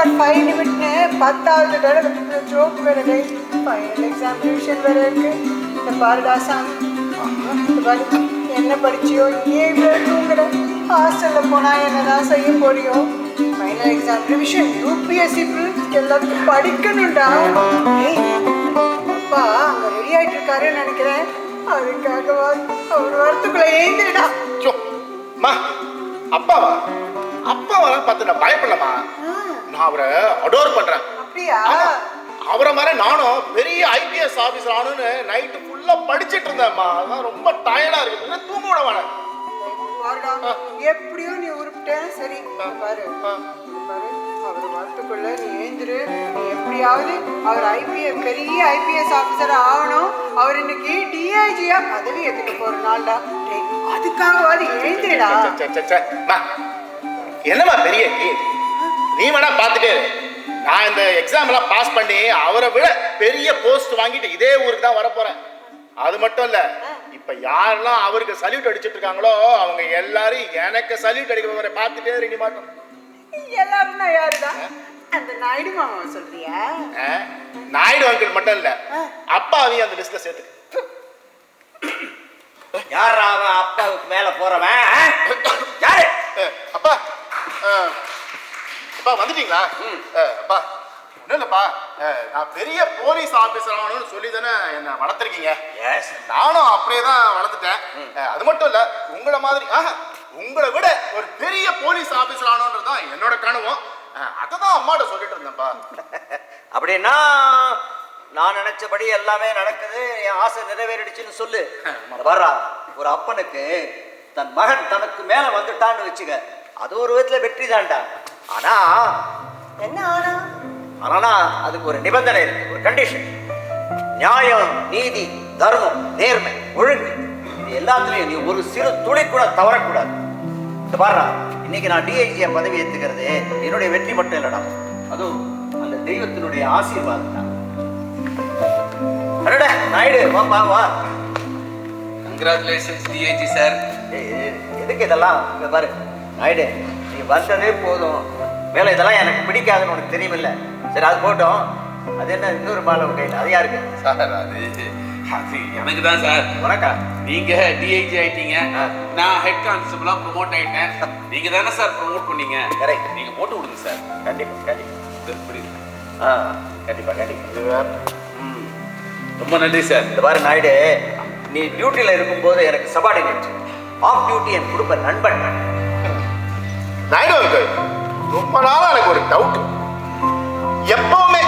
God 5 லிமிட்னு 10வது தடவை joke வேறு. ஃபைனல் எக்ஸாம் டியூஷன் வேறு இருக்கு. இந்த பாருடா சாமி, இந்த பாரு என்ன படிச்சியோ இங்கே இவ்வளோ தூங்குற, ஹாஸ்டலில் போனால் என்னதான் செய்ய போறியோ? ஃபைனல் எக்ஸாம் ரிவிஷன், யூபிஎஸ்சி எல்லாத்துக்கும் படிக்கணும்டா. அப்பா அங்கே ரெடி ஆகிட்டு இருக்காருன்னு நினைக்கிறேன். அதுக்காகவா அவர் வரத்துக்குள்ள ஏந்திரடா. அப்பாவா? அப்பாவா பார்த்து நான் பயப்படலாமா? நான் அவரை அடோர் பண்றேன். அப்படியா? அவரை மாதிரி நானும் பெரிய ஐபிஎஸ் ஆபீசர் ஆனுன்னு நைட்டு ஃபுல்லா படிச்சிட்டு இருந்தேன்மா. அதான் ரொம்ப டயர்டா இருக்கு. தூங்க விட வேணாம். எப்படியோ நீ உருப்பிட்டேன். சரி பாரு பாரு, அவர் வரத்துக்குள்ள நீ ஏந்திரு. நீ எப்படியாவது அவர் பெரிய ஐபிஎஸ் ஆபீசர் ஆகணும். அவர் இன்னைக்கு டிஐஜியா பதவி ஏத்துக்க போற நாள்டா. அதுக்காகவாது ஏந்திரடா. என்னமா பெரிய நீ வேணா பாத்துட்டே. நான் இந்த எக்ஸாம் எல்லாம் பாஸ் பண்ணி அவரை விட பெரிய போஸ்ட் வாங்கிட்டு இதே ஊருக்கு தான் வர போறேன். அது மட்டும் இல்ல, இப்ப யாரெல்லாம் அவருக்கு சல்யூட் அடிச்சிட்டு இருக்காங்களோ அவங்க எல்லாரும் எனக்கு சல்யூட் அடிக்கிற வரை பார்த்துட்டே இருக்க மாட்டோம். எல்லாரும் யாருடா? அந்த நாயுடு மாமா சொல்றியா? நாயுடு அங்கிள் மட்டும் இல்ல, அப்பாவையும் அந்த லிஸ்ட்ல சேர்த்து. யாரா அவன் அப்பாவுக்கு மேல போறவன்? யாரு? அப்பா அப்பா வந்துட்டீங்களா? அப்பா ஒன்றும் இல்லைப்பா, நான் பெரிய போலீஸ் ஆஃபீஸர் ஆகணும்னு சொல்லி தானே என்னை வளர்த்துருக்கீங்க. நானும் அப்படியே தான் வளர்த்துட்டேன். அது மட்டும் இல்லை, உங்களை விட ஒரு பெரிய போலீஸ் ஆஃபீஸர் ஆகணுன்றது தான் என்னோட கனவும். அதை தான் அம்மாட்ட சொல்லிட்டு இருந்தேன்ப்பா. அப்படின்னா நான் நினைச்சபடி எல்லாமே நடக்குது, என் ஆசை நிறைவேறிடுச்சுன்னு சொல்லு. வர்றா, ஒரு அப்பனுக்கு தன் மகன் தனக்கு மேல வந்துட்டான்னு வச்சுக்க, அது ஒரு விதத்துல வெற்றி தான்டா. ஆனா என்ன ஆனா அதுக்கு ஒரு நிபந்தனை இருக்கு, ஒரு கண்டிஷன். நியாயம், நீதி, தர்மம், நேர்மை, ஒழுங்கு, இது எல்லாத்துலயும் நீ ஒரு சிறு துளி கூட தவறக்கூடாது. பாருடா, இன்னைக்கு நான் டிஐஜியா பதவி ஏத்துக்கிறது என்னுடைய வெற்றி மட்டும் இல்லடா, அதுவும் அந்த தெய்வத்தினுடைய ஆசீர்வாதம் தான். அடடா நாயுடு, வா வா. Congratulations DIG sir. எதுக்கு இதெல்லாம்? பாரு நாயுடு, நீ வந்ததே போதும். மேல இதெல்லாம் எனக்கு பிடிக்காதுன்னு உனக்கு தெரியுமில்ல. சரி அது போட்டோம். அது என்ன இன்னொரு பால் கையில்? அது யாருக்கு சார்? அது எனக்கு தான் சார். வணக்கம். நீங்க டிஐஜி ஆயிட்டீங்க, நான் ஹெட் கான்ஸ்டபிளா ப்ரொமோட் ஆயிட்டேன். நீங்க தானே சார் ப்ரொமோட் பண்ணீங்க? கரெக்ட். நீங்க போட்டு விடுங்க சார். கண்டிப்பா கண்டிப்பா. புரியுது. கண்டிப்பா கண்டிப்பா. ரொம்ப நன்றி சார். இந்த பாரு நாயுடு, நீ டியூட்டியில் இருக்கும்போது எனக்கு சபார்டினேட், ஆஃப் டியூட்டி என் குடும்ப நண்பன். நாயுடு, ரொம்ப நாளா எனக்கு ஒரு டவுட். எப்பவுமே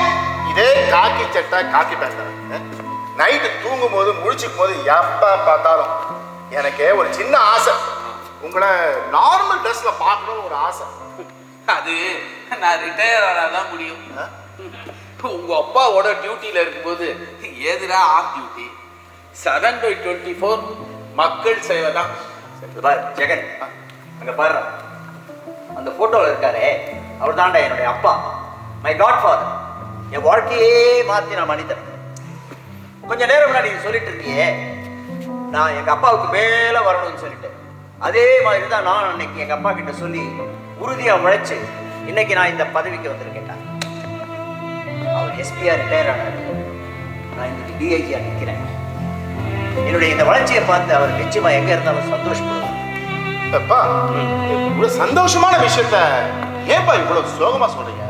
இதே காக்கி சட்டை காக்கி பேண்ட், நைட்டு தூங்கும் போது முழிச்சுக்கும் போது எப்ப பார்த்தாலும் எனக்கு ஒரு சின்ன ஆசை, உங்களை நார்மல் ட்ரெஸ்ல பார்க்கணும்னு ஒரு ஆசை. அது நான் ரிட்டையர் ஆனாதான் முடியும். உங்க அப்பாவோட டியூட்டியில இருக்கும்போது ஏதுடா ஆஃப் டியூட்டி? 7/24 மக்கள் சேவை தான். ஜெகன், அங்க பாரு, அந்த போட்டோல இருக்காரே அவர் தாண்டா என்னுடைய அப்பா, மை காட் ஃபாதர். என் வாழ்க்கையே மாத்தின மனிதன். கொஞ்ச நேரம் முன்னாடி சொல்லிட்டு இருக்கியே, நான் எங்க அப்பாவுக்கு மேல வரணும்னு சொல்லிட்டு, அதே மாதிரி தான் நான் அன்னைக்கு எங்க அப்பா கிட்ட சொல்லி உறுதியா உழைச்சு இன்னைக்கு நான் இந்த பதவிக்கு வந்திருக்கேன். அவர் எஸ்பியா ரிட்டையர் ஆனாரு, நான் இன்னைக்கு டிஐஜியா நிற்கிறேன். என்னுடைய இந்த வளர்ச்சியை பார்த்து அவர் நிச்சயமா எங்க இருந்தாலும் சந்தோஷப்படுவார். இவ்வளவு சந்தோஷமான விஷயத்த ஏன்பா இவ்வளவு சோகமா சொல்றீங்க?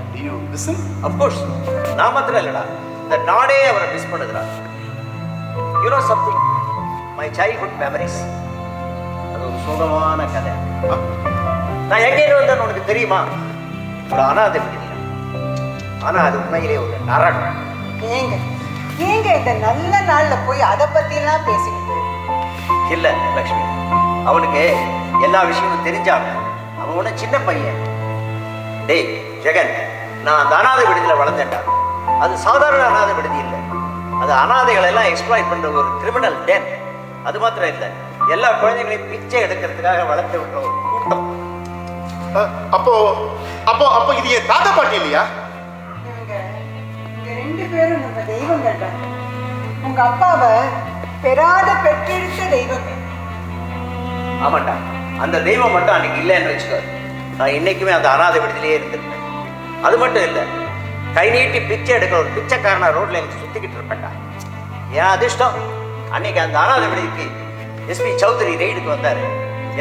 Of course, நான் மாத்திரம் இல்லடா, இந்த நாடே அவரை miss பண்ணுதுடா. You know something, my childhood memories, அது ஒரு சோகமான கதை. நான் எங்கேயிருந்து வந்தேன்னு உனக்கு தெரியுமா? ஒரு அனாதை விடுதி. ஆனா அது உண்மையிலே ஒரு நரகம். ஏங்க இந்த நல்ல நாள்ல போய் அதை பத்தி எல்லாம் பேசிக்கிட்டு? இல்ல லட்சுமி, அவனுக்கு எல்லா விஷயமும் தெரிஞ்சாங்க. அவன் ஒன்னும் சின்ன பையன். டேய் ஜெகன், நான் அந்த அனாதை விடுதியில வளர்ந்தேன்டா. அது சாதாரண அனாதை விடுதி இல்லை, அது அனாதைகளை எல்லாம் எக்ஸ்ப்ளாய்ட் பண்ற ஒரு கிரிமினல் டென். அது மாத்திரம் இல்லை, எல்லா குழந்தைகளையும் பிச்சை எடுக்கிறதுக்காக வளர்த்து விட்ட ஒரு கூட்டம். அப்போ அப்போ அப்போ இது என் தாத்தா பாட்டி இல்லையா? ரெண்டு பேரும் நம்ம தெய்வங்கள் தான். உங்க அப்பாவை பெறாத பெற்றெடுத்த தெய்வங்கள். ஆமாண்டா, அந்த தெய்வம் மட்டும் அன்னைக்கு இல்லைன்னு வச்சுக்கோ, நான் இன்னைக்குமே அந்த அனாதை விடுதியிலேயே இருந்திருப்பேன். அது மட்டும் இல்லை, கை நீட்டி பிச்சை எடுக்கிற ஒரு பிச்சைக்காரனா ரோட்ல எனக்கு சுத்திக்கிட்டு இருப்பேன்டா. ஏன் அதிர்ஷ்டம், அன்னைக்கு அந்த அனாதை விடுதிக்கு எஸ்பி சௌத்ரி ரெய்டுக்கு வந்தாரு.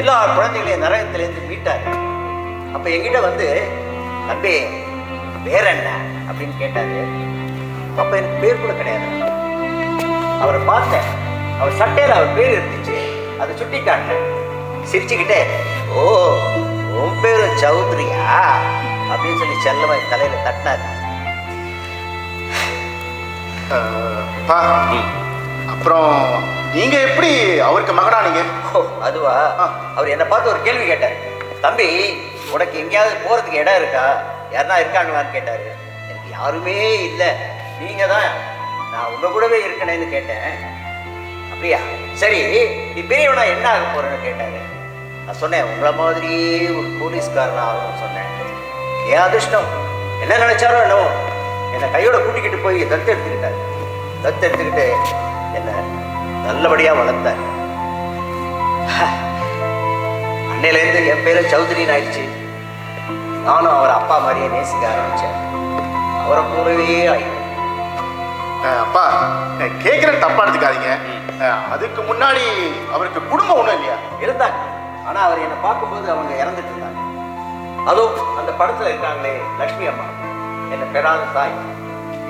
எல்லா குழந்தைகளையும் நரகத்திலேருந்து மீட்டாரு. அப்ப என்கிட்ட வந்து, தம்பி பேர் என்ன அப்படின்னு கேட்டாரு. அப்ப எனக்கு பேர் கூட கிடையாது. அவரை பார்த்தேன், அவர் சட்டையில அவர் பேர் இருந்துச்சு, அதை சுட்டி காட்டினேன். சிரிச்சுக்கிட்டே, ஓ உன் பேரு சௌத்ரியா அப்படின்னு சொல்லி செல்லமா தலையில தட்டினாரு. அப்புறம் நீங்க எப்படி அவருக்கு மகனானீங்க? ஓ அதுவா, அவர் என்னை பார்த்து ஒரு கேள்வி கேட்டார். தம்பி உனக்கு எங்கேயாவது போறதுக்கு இடம் இருக்கா, யாருன்னா இருக்காங்களான்னு கேட்டாரு. எனக்கு யாருமே இல்லை, நீங்க தான், நான் உங்க கூடவே இருக்கணும்னு கேட்டேன். அப்படியா, சரி நீ பெரியவனா என்ன ஆக போறேன்னு கேட்டாரு. நான் சொன்னேன், உங்களை மாதிரியே ஒரு போலீஸ்காரனா ஆகும்னு சொன்னேன். ஏன் அதிர்ஷ்டம், என்ன நினைச்சாரோ என்னவோ, என்னை கையோட கூட்டிக்கிட்டு போய் தத்து எடுத்துக்கிட்டாரு. தத்து எடுத்துக்கிட்டு என்னை நல்லபடியா வளர்த்தார். அன்னையிலேருந்து என் பேரு சௌத்ரின்னு ஆயிடுச்சு. நானும் அவர் அப்பா மாதிரியே நேசிக்க ஆரம்பிச்சேன். அவரை போலவே ஆயிட்டேன். அப்பா கேட்குற தப்பா எடுத்துக்காதீங்க. அதுக்கு முன்னாடி அவருக்கு குடும்பம் ஒன்றும் இல்லையா? இருந்தாங்க, ஆனா அவர் என்னை பார்க்கும்போது அவங்க இறந்துட்டு இருந்தாங்க. அதுவும் அந்த படத்துல இருக்காங்களே லட்சுமி அம்மா, என்னை பெறாத தாய்,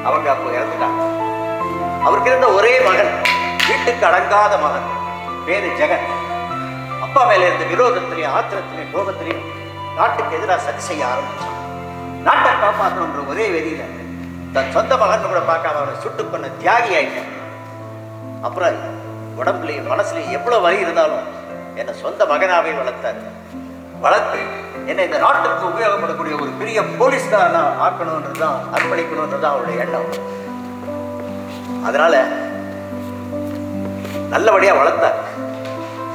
அவங்க அப்போ இறந்துட்டாங்க. அவருக்கு இருந்த ஒரே மகன், வீட்டுக்கு அடங்காத மகன், பேரு ஜெகன். அப்பா மேல இருந்த விரோதத்திலையும் ஆத்திரத்திலையும் கோபத்திலையும் நாட்டுக்கு எதிராக சதி செய்ய ஆரம்பிச்சான். நாட்டை காப்பாற்றணுன்ற ஒரே வெறியில தன் சொந்த மகன் கூட பார்க்காம அவரை சுட்டு கொண்ட தியாகி ஆயிட்டான். அப்புறம் உடம்புலையும் மனசுலையும் எவ்வளவு வலி இருந்தாலும் என்னை சொந்த மகனாவே வளர்த்தாரு. வளர்த்து என்னை இந்த நாட்டுக்கு உபயோகப்படக்கூடிய ஒரு பெரிய போலீஸ்காரனா ஆக்கணும்ன்றதுதான், அர்ப்பணிக்கணும்ன்றதுதான் அவருடைய எண்ணம். அதனால நல்லபடியா வளர்த்தார்.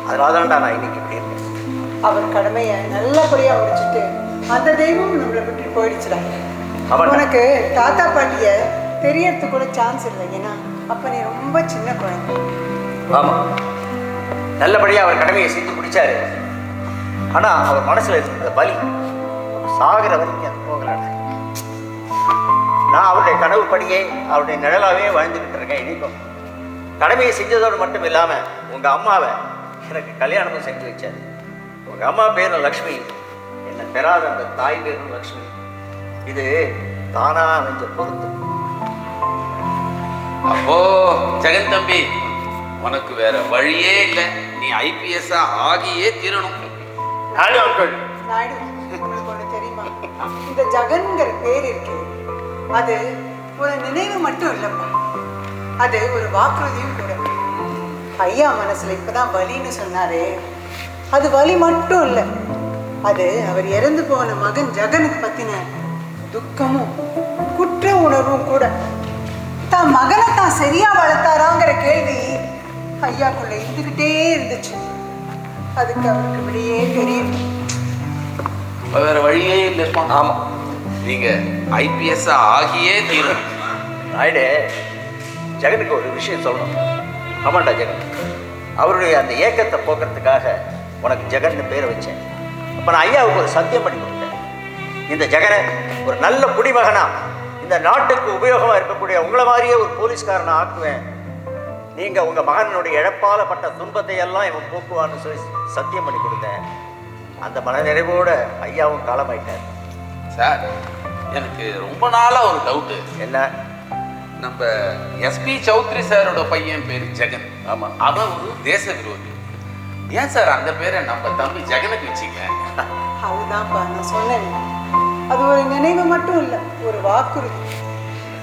அதனாலதான்டா நான் இன்னைக்கு இப்படி இருக்கேன். அவர் கடமையை நல்லபடியா முடிச்சுட்டு அந்த தெய்வம் நம்மளை விட்டு போயிடுச்சுடா. உனக்கு தாத்தா பாட்டிய தெரியறதுக்கு கூட சான்ஸ் இல்லை, ஏன்னா அப்ப நீ ரொம்ப சின்ன குழந்தை. ஆமா, நல்லபடியா அவர் கடமையை செஞ்சு முடிச்சாரு. ஆனா அவர் மனசுல இருந்த வலி சாகிற வரைக்கும் அது போகல. நான் அவருடைய கனவு படியே அவருடைய நிழலாவே வாழ்ந்துகிட்டு இருக்கேன். இனிக்கும் கடமையை செஞ்சதோடு மட்டும் இல்லாம உங்க அம்மாவை எனக்கு கல்யாணமும் செஞ்சு வச்சாரு. உங்க அம்மா பேரும் லக்ஷ்மி, என்னை பெறாத அந்த தாய் பேரும் லக்ஷ்மி. இது தானா அமைஞ்ச பொறுத்து. அப்போ ஜெகன் தம்பி, உனக்கு வேற வழியே இல்லை, நீ IPS ஆகியே தீரணும். நாயுடு அங்கிள், நாயுடு, உங்களுக்கு ஒண்ணு தெரியுமா, இந்த ஜெகன்கிற பேர் இருக்கு, அது ஒரு நினைவு மட்டும் இல்லப்பா, அது ஒரு வாக்குறுதியும் கூட. ஐயா மனசுல இப்பதான் வலின்னு சொன்னாரே, அது வலி மட்டும் இல்லை, அது அவர் இறந்து போன மகன் ஜெகனுக்கு பத்தின துக்கமும் குற்ற உணர்வும் கூட. தான் மகனை தான் சரியா வளர்த்தாராங்கிற கேள்வி ஐயாக்குள்ள இருந்துகிட்டே இருந்துச்சு. அதுக்கு அவருக்கு விடையே தெரியல. வேற வழியே இல்லைப்பா. ஆமா, நீங்க IPS ஆகியே தீரணும். நாயுடு, ஜெகனுக்கு ஒரு விஷயம் சொல்லணும். ஆமாண்டா ஜெகன், அவருடைய அந்த ஏக்கத்தை போக்குறதுக்காக உனக்கு ஜெகன் பேரை வச்சேன். அப்ப நான் ஐயாவுக்கு ஒரு சத்தியம் பண்ணி கொடுத்தேன். இந்த ஜெகனை ஒரு நல்ல குடிமகனா இந்த நாட்டுக்கு உபயோகமா இருக்கக்கூடிய உங்களை மாதிரியே ஒரு போலீஸ்காரனை ஆக்குவேன். நீங்க உங்க மகனுடைய இழப்பால பட்ட துன்பத்தை எல்லாம் இவன் போக்குவான்னு சொல்லி சத்தியம் பண்ணி கொடுத்தேன். அந்த மனநிறைவோட ஐயாவும் காலமாயிட்டார். சார், எனக்கு ரொம்ப நாளா ஒரு டவுட்டு. என்ன? நம்ம எஸ்பி சௌத்ரி சாரோட பையன் பேரு ஜெகன். ஆமா, அவன் ஒரு தேச விரோதி. ஏன் சார் அந்த பேரை நம்ம தம்பி ஜெகனுக்கு வச்சிங்க? அதுதான்ப்பா நான் சொன்னேன், அது ஒரு நினைவு மட்டும் இல்லை, ஒரு வாக்குறுதி.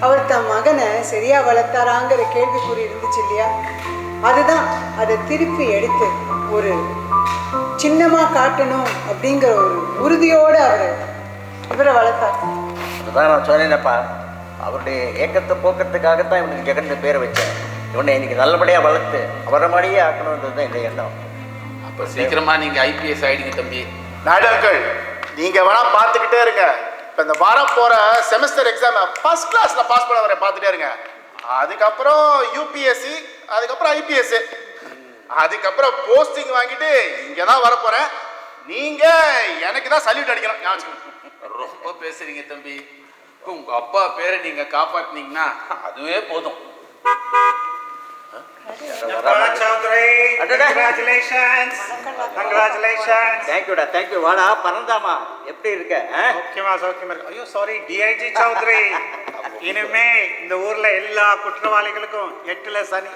அவர் தன் மகனை சரியா வளர்த்தாராங்கிற கேள்விக்குறி இருந்துச்சு இல்லையா, அதுதான் அதை திருப்பி எடுத்து ஒரு சின்னமா காட்டணும் அப்படிங்கிற ஒரு உறுதியோடு இவரை வளர்த்தார். அதுதான் நான் சொன்னேனப்பா, அவருடைய ஏக்கத்தை போக்குறதுக்காகத்தான் இவனுக்கு ஜெகன் பேரை வச்சேன். இவனை இன்னைக்கு நல்லபடியா வளர்த்து அவரை மாதிரியே ஆக்கணுன்றது தான் இந்த எண்ணம். அப்ப சீக்கிரமா நீங்க IPS ஆயிடுங்க தம்பி. நாயுடு அங்கிள், நீங்க வேணா பார்த்துக்கிட்டே இருங்க. இப்போ இந்த வாரம் போற செமஸ்டர் எக்ஸாம் ஃபர்ஸ்ட் கிளாஸ்ல பாஸ் பண்ண வர பார்த்துட்டே இருங்க. அதுக்கப்புறம் UPSC, அதுக்கப்புறம் IPS, அதுக்கப்புறம் போஸ்டிங் வாங்கிட்டு இங்கே தான் வரப்போறேன். நீங்க எனக்கு தான் சல்யூட் அடிக்கணும். ரொம்ப பேசுறீங்க தம்பி. உங்க அப்பா பேரை நீங்க காப்பாத்தினீங்கன்னா அதுவே போதும். தேங்க்யூடா, தேங்க்யூ. வாடா பரந்தாமா, எப்படி இருக்க? சௌக்கியமா இருக்கு. ஐயோ சாரி, டிஐஜி சௌத்ரி. இனிமே இந்த ஊர்ல எல்லா குற்றவாளிகளுக்கும் 8ல சனி.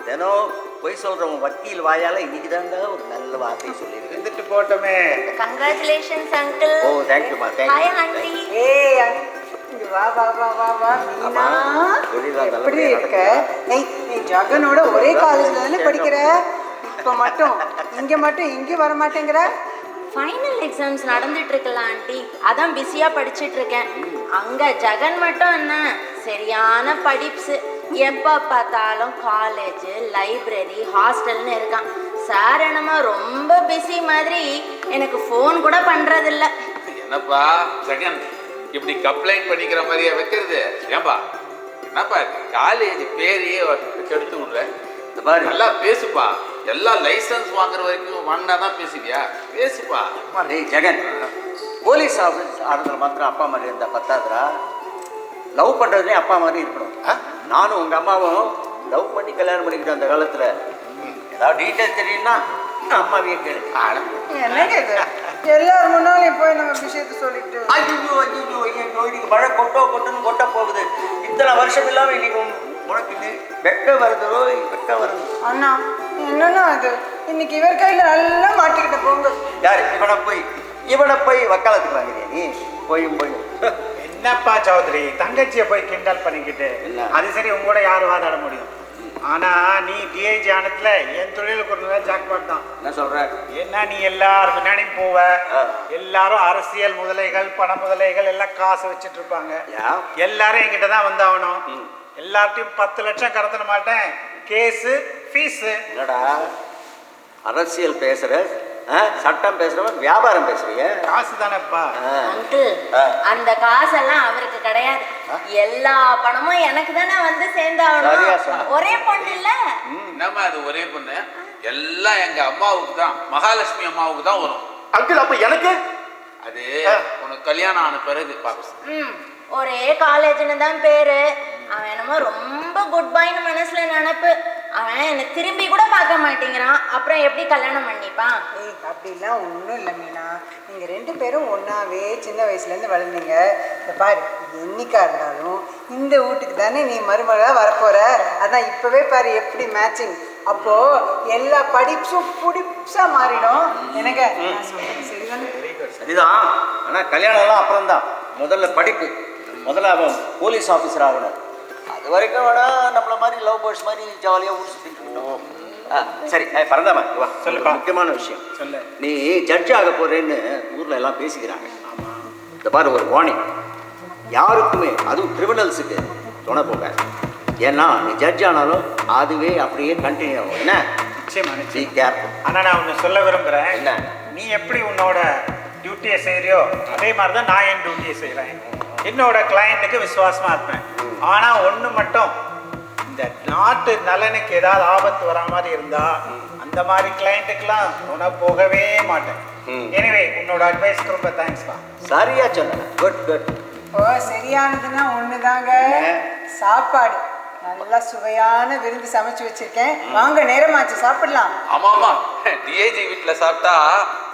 தினம் பொய் சொல்றவன் வக்கீல் வாயால இன்னைக்கு தாண்டா ஒரு நல்ல வார்த்தை சொல்லியிருக்கு. இருந்துட்டு போட்டோமே. Congratulations, uncle. ஓ தேங்க்யூமா, தேங்க்யூ. Hi, aunty. ஏய் இங்க வா வா வா வா வா மீனா, எப்படி இருக்க? ஏய் நீ ஜகனோட ஒரே காலேஜ்ல தானே படிக்கிற? இப்ப மட்டும் இங்க வர மாட்டேங்கிற? ஃபைனல் எக்ஸாம்ஸ் நடந்துட்டு இருக்குல்ல ஆண்டி, அதான் பிஸியா படிச்சுட்டு இருக்கேன். அங்க ஜெகன் மட்டும் என்ன சரியான படிப்ஸ், எப்போ பார்த்தாலும் காலேஜ், லைப்ரரி, ஹாஸ்டல்னு இருக்கான். சார் என்னமா ரொம்ப பிஸி மாதிரி எனக்கு ஃபோன் கூட பண்றதில்ல. என்னப்பா ஜெகன் இப்படி கம்ப்ளைண்ட் பண்ணிக்கிற மாதிரியா வைக்கிறது? ஏன்பா என்னப்பா காலேஜ் பேரையே கெடுத்து விடுற? இந்த மாதிரி நல்லா பேசுப்பா. எல்லாம் லைசன்ஸ் வாங்குற வரைக்கும் வந்தாதான் பேசுவியா? பேசுப்பா. டேய் ஜெகன், போலீஸ் ஆஃபீஸ் ஆடுறதுல மாத்திரம் அப்பா மாதிரி இருந்தா பத்தாதுரா, லவ் பண்றதுலேயும் அப்பா மாதிரி இருக்கணும். நானும் உங்க அம்மாவும் லவ் பண்ணி கல்யாணம் பண்ணிக்கிட்டோம் அந்த காலத்துல. ஏதாவது டீட்டெயில் தெரியும்னா அம்மாவையே கேளு. என்னங்க இது எல்லாரும் முன்னாலும் போய் நம்ம விஷயத்த சொல்லிட்டு இன்னைக்கு மழை கொட்டுன்னு கொட்ட போகுது. இத்தனை வருஷம் இல்லாம இன்னைக்கு உனக்கு வெக்க வருதோ வெக்க வருது. அண்ணா என்னன்னா அது இன்னைக்கு இவர் கையில நல்லா மாட்டிக்கிட்ட போங்க. யாரு இவனை போய் வக்காலத்துக்கு வாங்குறியா நீ? போயும் என்னப்பா சௌத்ரி, தங்கச்சியை போய் கிண்டல் பண்ணிக்கிட்டு அது சரி, உங்களோட யாரும் வாதாட முடியும்? ஆனா நீ டிஐஜி ஆனதுல என் தொழிலுக்கு ஒரு ஜாக்பாட் தான். என்ன சொல்ற? என்ன நீ எல்லாரும் பின்னாடியும் போவ, எல்லாரும் அரசியல் முதலைகள், பண முதலைகள் எல்லாம் காசு வச்சுட்டு இருப்பாங்க. எல்லாரும் என்கிட்ட தான் வந்தாகணும். எல்லார்ட்டையும் 10 லட்சம் கடத்தின மாட்டேன், கேஸு ஃபீஸு. என்னடா அரசியல் பேசுற, சட்டம் பேசுறவன் வியாபாரம் பேசுறீங்க? காசு தானேப்பா. அங்கிள் அந்த காசெல்லாம் அவருக்கு கிடையாது, எல்லா பணமும் எனக்கு தானே வந்து சேர்ந்தாகணும். ஒரே பொண்ணு இல்ல? என்னம்மா அது ஒரே பொண்ணு? எல்லாம் எங்க அம்மாவுக்கு தான், மகாலட்சுமி அம்மாவுக்கு தான் வரும். அங்கிள் அப்ப எனக்கு அது உனக்கு கல்யாணம் ஆன பிறகு பாப்பா. ஒரே காலேஜ்னு தான் பேரு. அவன் என்னமோ ரொம்ப குட் பாய்னு மனசுல நினைப்பு. அவன் என்னை திரும்பி கூட பார்க்க மாட்டேங்கிறான். அப்புறம் எப்படி கல்யாணம் பண்ணிப்பான்? ஏய் அப்படிலாம் ஒன்றும் இல்லை மீனா, நீங்கள் 2 பேரும் ஒன்றாவே சின்ன வயசுலேருந்து வளர்ந்தீங்க. இந்த பாரு, என்னைக்கா இருந்தாலும் இந்த வீட்டுக்கு தானே நீ மருமகளாக வரப்போகிற. அதான் இப்போவே பாரு எப்படி மேட்சிங். அப்போது எல்லா படிப்பும் புடிப்ஸாக மாறிடும். எனக்கு சரிதானே? சரிதான். ஆனால் கல்யாணம்லாம் அப்புறம் தான். முதல்ல படிப்பு, முதல்ல அவன் போலீஸ் ஆஃபீஸர் ஆகணும். அது வரைக்கும் வேணா நம்மள மாதிரி லவ் பேர்ட்ஸ் மாதிரி ஜாலியாக ஊர் சுற்றிட்டு இருக்கணும். சரி பரந்தாமா, வா சொல்லுப்பா. முக்கியமான விஷயம் சொல்லு. நீ ஜட்ஜ் ஆக போறேன்னு ஊரில் எல்லாம் பேசிக்கிறாங்க. இந்த பாரு ஒரு வார்னிங், யாருக்குமே அதுவும் கிரிமினல்ஸுக்கு துணை போக. ஏன்னா நீ ஜட்ஜ் ஆனாலும் அதுவே அப்படியே கண்டினியூ ஆகும். என்ன? நிச்சயமா. ஆனால் நான் ஒன்று சொல்ல விரும்புகிறேன். என்ன? நீ எப்படி உன்னோட டியூட்டியை செய்கிறியோ அதே மாதிரி தான் நான் என் டியூட்டியை செய்கிறேன். என்னோட கிளையண்ட்டுக்கு விசுவாசமாக இருப்பேன். ஆனால் ஒன்று மட்டும், இந்த நாட்டு நலனுக்கு ஏதாவது ஆபத்து வரா மாதிரி இருந்தால் அந்த மாதிரி கிளையண்ட்டுக்கெல்லாம் உனக்கு போகவே மாட்டேன். எனிவே உன்னோட அட்வைஸ்க்கு ரொம்ப தேங்க்ஸ்ப்பா. சரியா சொன்ன. Good good. ஓ சரியானதுன்னா ஒன்று தாங்க, சாப்பாடு. நல்லா சுவையான விருந்து சமைச்சு வச்சிருக்கேன். வாங்க, நேரமாச்சு, சாப்பிடலாம். ஆமாமா, டிஏஜி வீட்டுல சாப்பிட்டா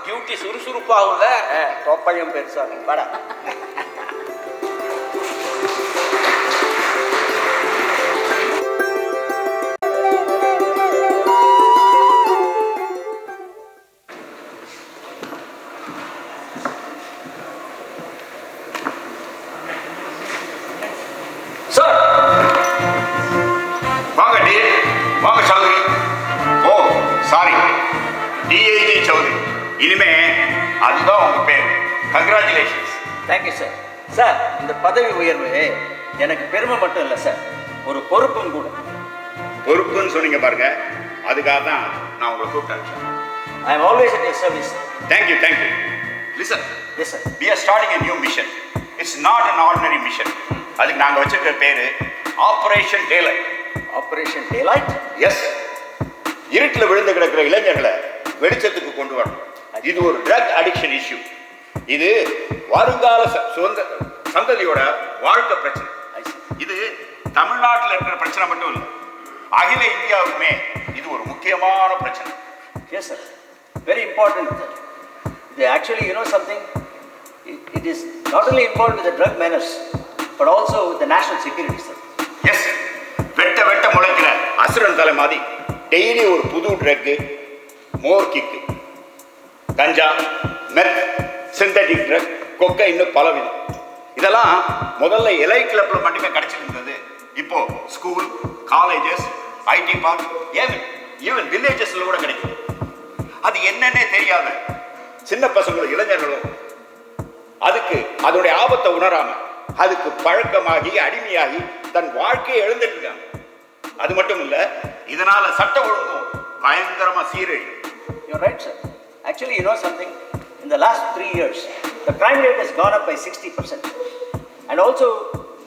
டியூட்டி சுறுசுறுப்பாகும்ல. தொப்பையும் பெருசாகும். வாடா. இனிமே அதுதான் உங்க பேர். கங்க்ராச்சுலேஷன்ஸ். Thank you sir. சார், இந்த பதவி உயர்வு எனக்கு பெருமை மட்டும் இல்லை சார், ஒரு பொறுப்பும் கூட. பொறுப்புன்னு சொன்னீங்க பாருங்க, அதுக்காக தான் நான் உங்களை கூப்பிட்டேன் sir. I am always at your service. Thank you thank you. Listen. Yes sir. we are starting a new mission. It's not an ordinary mission. அதுக்கு நாங்கள் வச்சிருக்கிற பேரு operation daylight. Operation daylight? Yes. இருட்டில் விழுந்து கிடக்கிற இளைஞர்களை வெளிச்சத்துக்கு கொண்டு வரணும். இது ஒரு ட்ரக் அடிக்ஷன் இஷ்யூ. இது வருங்கால சந்ததியோட வாழ்க்கை பிரச்சனை. இது தமிழ்நாட்டில் இருக்கிற பிரச்சனை மட்டும் இல்லை, அகில இந்தியாவுக்குமே இது ஒரு முக்கியமான பிரச்சனை. Yes, sir. Very important, sir. Actually, you know something? It is not only involved with the drug menace, but also with the national security, sir. Yes, வெட்ட வெட்ட முளைக்கிற அசுரன் தலை மாதிரி டெய்லி ஒரு புது drug, more kick, ganja, meth, synthetic drug, கொக்கை, இன்னும் பலவிதம். இதெல்லாம் முதல்ல எலைட் கிளப்ல மட்டுமே கிடைச்சிட்டு இருந்தது. இப்போ school, colleges, IT park, even வில்லேஜஸ்ல கூட கிடைக்கும். அது என்னன்னே தெரியாத சின்ன பசங்களும் இளைஞர்களும் அதுக்கு அதோடைய ஆபத்தை உணராம அதுக்கு பழக்கமாகி அடிமையாகி தன் வாழ்க்கையை எழுந்துட்டு இருக்காங்க. அது மட்டும் இல்ல, இதனால சட்ட ஒழுங்கும் பயங்கரமா சீரழியும். You're right, sir. Actually, you know something? In the last 3 years, the crime rate has gone up by 60%. And also,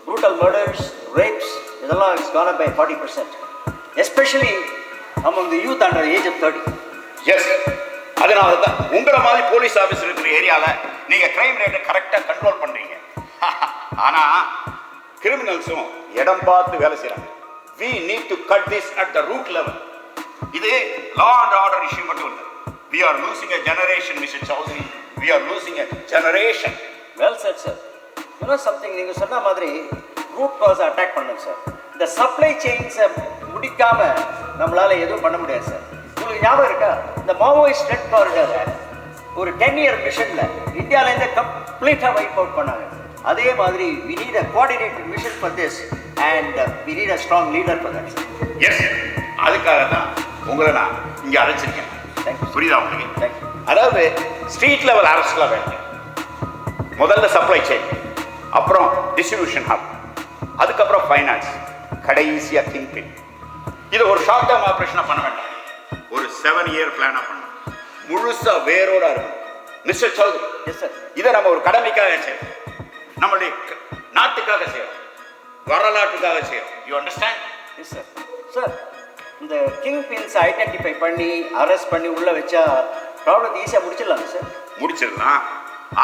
brutal murders, rapes, இதெல்லாம் has gone up by 40%. Especially among the youth under the age of 30. S, அதனால தான் உங்களை மாதிரி police officer இருக்கிற ஏரியால நீங்க crime ரேட்டை கரெக்டா கண்ட்ரோல் பண்றீங்க. ஆனா கிரிமினல்ஸும் இடம் பார்த்து வேலை செய்யறாங்க. We need to cut this at the root level. இது law and order issue மட்டும் இல்லை. We are losing a generation, Mr. Chaudhary. We are losing a generation. Well said, sir. You know something? நீங்க சொன்ன மாதிரி root cause attack பண்ணுங்க sir. இந்த supply chains முடிக்காம நம்மளால எதுவும் பண்ண முடியாது சார். உங்களுக்கு ஞாபகம் இருக்கா? இந்த மாவோயிஸ்ட் ரெட் காரிடார் ஒரு 10-year மிஷன்ல இந்தியாவிலேருந்து கம்ப்ளீட்டாக வைப் அவுட் பண்ணாங்க. அதே மாதிரி we need a coordinated mission for this and we need a strong leader for that, sir. Yes, அதுக்காக தான் உங்களை நான் இங்கே அழைச்சிருக்கேன். புரியுதா உங்களுக்கு? Thank you. அதாவது ஸ்ட்ரீட் லெவல் அரெஸ்ட்லாம் வேண்டாம். முதல்ல சப்ளை செயின், அப்புறம் டிஸ்ட்ரிபியூஷன் ஹப், அதுக்கப்புறம் ஃபைனான்ஸ், கடைசியாக கிங் பின். இது ஒரு ஷார்ட் டேர்ம் ஆப்ரேஷனாக பண்ண வேண்டாம், ஒரு 7-year பிளானாக பண்ணணும். முழுசாக வேரோட இருக்கும். Mister Chaudhary, Yes, sir. இதை நம்ம ஒரு கடமைக்காக செய்யணும், நம்மளுடைய நாட்டுக்காக செய்யணும், வரலாற்றுக்காக செய்யணும். You understand? Yes, sir. Sir, இந்த கிங் பின்ஸ் ஐடென்டிஃபை பண்ணி அரெஸ்ட் பண்ணி உள்ள வச்சா ப்ராப்ளத்தை ஈஸியாக முடிச்சிடலாங்க சார். முடிச்சிடலாம்.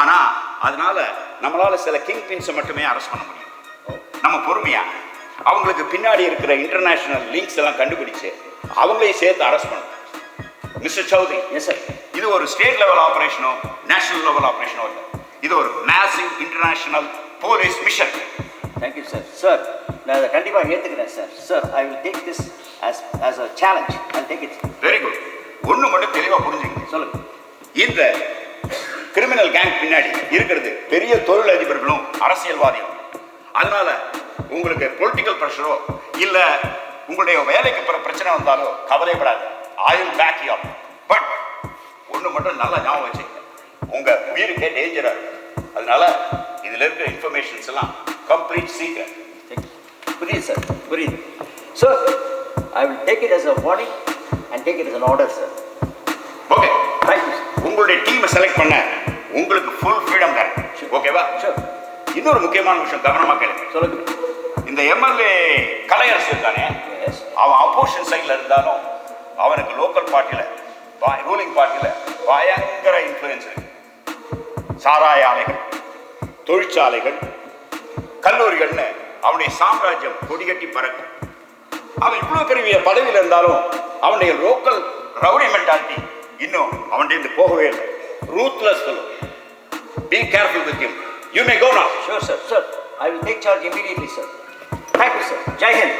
ஆனால் அதனால நம்மளால சில கிங் பின்ஸை மட்டுமே அரெஸ்ட் பண்ண முடியும். நம்ம பொறுமையா அவங்களுக்கு பின்னாடி இருக்கிற இன்டர்நேஷனல் லிங்க்ஸ் எல்லாம் கண்டுபிடிச்சு அவங்களையும் சேர்த்து அரெஸ்ட் பண்ணணும். Mister Chaudhary, yes sir. இது ஒரு ஸ்டேட் லெவல் ஆப்ரேஷனோ நேஷனல் லெவல் ஆப்ரேஷனோ இல்லை, இது ஒரு massive international police mission. Thank you sir. Sir, நான் அதை கண்டிப்பாக ஏற்றுக்கிறேன் sir. Sir, I will take this as a challenge. I'll take it. Very good. ஒன்று மட்டும் தெளிவாக புரிஞ்சுக்கங்க. சொல்லுங்க. இந்த கிரிமினல் கேங் பின்னாடி இருக்கிறது பெரிய தொழிலதிபர்களும் அரசியல்வாதிகளும். அதனால உங்களுக்கு பொலிட்டிக்கல் ப்ரெஷரோ இல்லை உங்களுடைய வேலைக்கு பிரச்சனை வந்தாலோ கவலைப்படாது. I will back you up. But ஒன்று மட்டும் நல்லா ஞாபகம் வச்சுக்கங்க, உங்கள் உயிருக்கே டேஞ்சராக இருக்கு. அதனால இதில் இருக்கிற இன்ஃபர்மேஷன்ஸ் எல்லாம் கம்ப்ளீட் சீக்ரெட். புரியுது சார், புரியுது. Sir, I will take it as a warning and take it as an order, sir. Okay, thank you sir. உங்களுடைய டீமை செலக்ட் பண்ண உங்களுக்கு ஃபுல் ஃப்ரீடம் தரேன். ஓகேவா? ஷூர். இன்னொரு முக்கியமான விஷயம் கவனமாக கேளுங்க. சொல்லுங்க. இந்த எம்எல்ஏ கலையரசு இருக்கானே, Yes. அவன் அப்போசிஷன் சைடில் இருந்தாலும் அவனுக்கு லோக்கல் பார்ட்டியில் ரூலிங் பார்ட்டியில் பயங்கர இன்ஃப்ளூயன்ஸ் இருக்கு. சாராய ஆலைகள், தொழிற்சாலைகள், கல்லூரிகள்னு அவனுடைய சாம்ராஜ்யம் கொடிகட்டி பறக்கும். அவன் இவ்வளோ பெரிய பதவியில் இருந்தாலும் அவனுடைய லோக்கல் ரவுடி மென்டாலிட்டி இன்னும் அவன்கிட்ட போகவே இல்லை. Ruthless fellow. Be careful with him. You may go now. Sure, sir. Sir, I will take charge immediately, sir. Thank you, sir. Jai Hind.